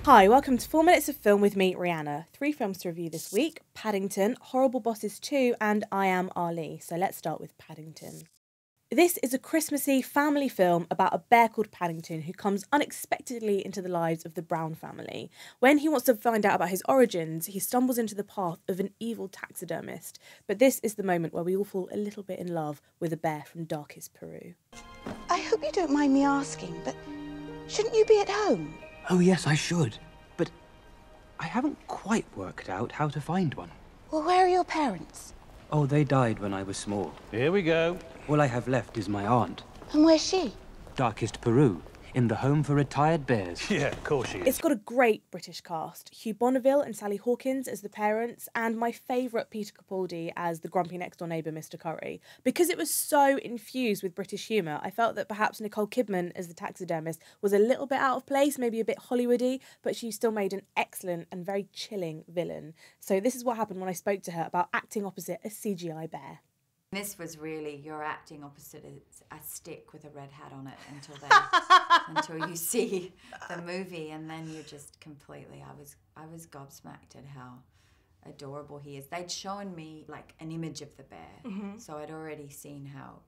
Hi, welcome to 4 Minutes of Film with me, Rhianna. 3 films to review this week: Paddington, Horrible Bosses 2 and I Am Ali. So let's start with Paddington. This is a Christmassy family film about a bear called Paddington who comes unexpectedly into the lives of the Brown family. When he wants to find out about his origins, he stumbles into the path of an evil taxidermist. But this is the moment where we all fall a little bit in love with a bear from darkest Peru. I hope you don't mind me asking, but shouldn't you be at home? Oh, yes, I should. But I haven't quite worked out how to find one. Well, where are your parents? Oh, they died when I was small. Here we go. All I have left is my aunt. And where's she? Darkest Peru, in the home for retired bears. Yeah, of course she is. It's got a great British cast: Hugh Bonneville and Sally Hawkins as the parents, and my favourite Peter Capaldi as the grumpy next-door neighbour, Mr. Curry. Because it was so infused with British humour, I felt that perhaps Nicole Kidman as the taxidermist was a little bit out of place, maybe a bit Hollywoody, but she still made an excellent and very chilling villain. So this is what happened when I spoke to her about acting opposite a CGI bear. This was really, you're acting opposite a stick with a red hat on it until you see the movie, and then you're just completely, I was gobsmacked at how adorable he is. They'd shown me like an image of the bear, so I'd already seen how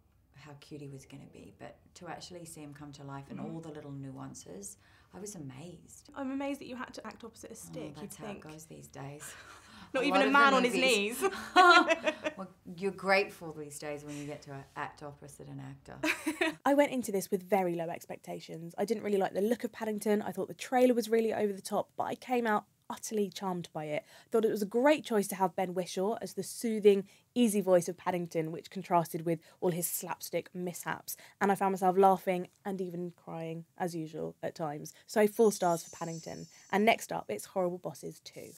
cute he was going to be, but to actually see him come to life and all the little nuances, I was amazed. I'm amazed that you had to act opposite a stick. That's how it goes these days. Not even a man on his knees. Well, you're grateful these days when you get to act opposite an actor. I went into this with very low expectations. I didn't really like the look of Paddington. I thought the trailer was really over the top, but I came out utterly charmed by it. Thought it was a great choice to have Ben Whishaw as the soothing, easy voice of Paddington, which contrasted with all his slapstick mishaps. And I found myself laughing and even crying, as usual, at times. So 4 stars for Paddington. And next up, it's Horrible Bosses 2.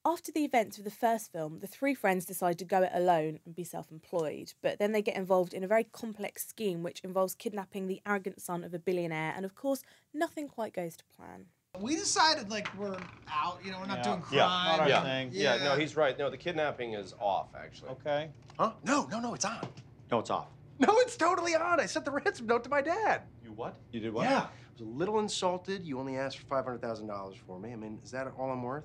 After the events of the first film, the 3 friends decide to go it alone and be self-employed, but then they get involved in a very complex scheme which involves kidnapping the arrogant son of a billionaire, and of course, nothing quite goes to plan. We decided, like, we're out, you know, we're not doing crime. Yeah, not our thing. Yeah, no, he's right. No, the kidnapping is off, actually. Okay. Huh? No, it's on. No, it's off. No, it's totally on. I sent the ransom note to my dad. You what? You did what? Yeah. I was a little insulted. You only asked for $500,000 for me. I mean, is that all I'm worth?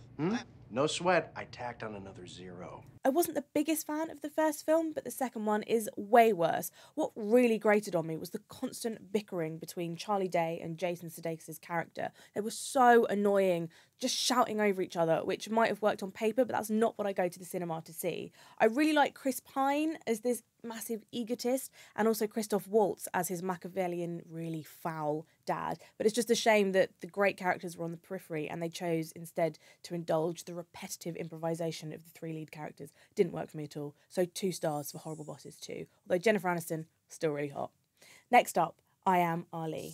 No sweat. I tacked on another 0. I wasn't the biggest fan of the first film, but the second one is way worse. What really grated on me was the constant bickering between Charlie Day and Jason Sudeikis' character. They were so annoying, just shouting over each other, which might have worked on paper, but that's not what I go to the cinema to see. I really like Chris Pine as this massive egotist, and also Christoph Waltz as his Machiavellian, really foul dad. But it's just a shame that the great characters were on the periphery and they chose instead to indulge the repetitive improvisation of the 3 lead characters. Didn't work for me at all. So 2 stars for Horrible Bosses 2. Although Jennifer Aniston, still really hot. Next up, I Am Ali.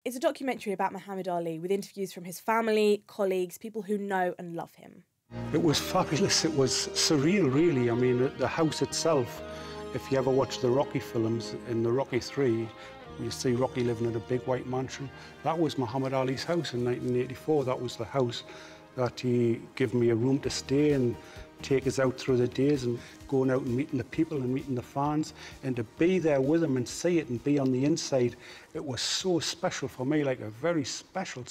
It's a documentary about Muhammad Ali with interviews from his family, colleagues, people who know and love him. It was fabulous. It was surreal, really. I mean, the house itself, if you ever watch the Rocky films, in the Rocky 3, you see Rocky living in a big white mansion. That was Muhammad Ali's house in 1984. That was the house that he gave me a room to stay and take us out through the days and going out and meeting the people and meeting the fans, and to be there with him and see it and be on the inside, it was so special for me, like a very special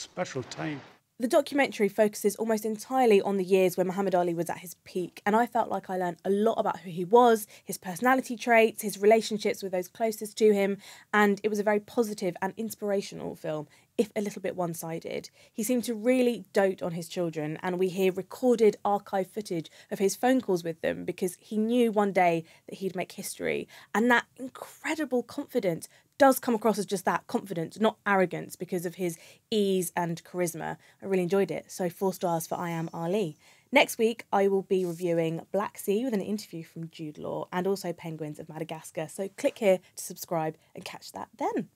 time. The documentary focuses almost entirely on the years when Muhammad Ali was at his peak, and I felt like I learned a lot about who he was, his personality traits, his relationships with those closest to him, and it was a very positive and inspirational film, if a little bit one-sided. He seemed to really dote on his children, and we hear recorded archive footage of his phone calls with them because he knew one day that he'd make history, and that incredible confidence does come across as just that, confidence, not arrogance, because of his ease and charisma. I really enjoyed it, so 4 stars for I Am Ali. Next week, I will be reviewing Black Sea with an interview from Jude Law, and also Penguins of Madagascar, so click here to subscribe and catch that then.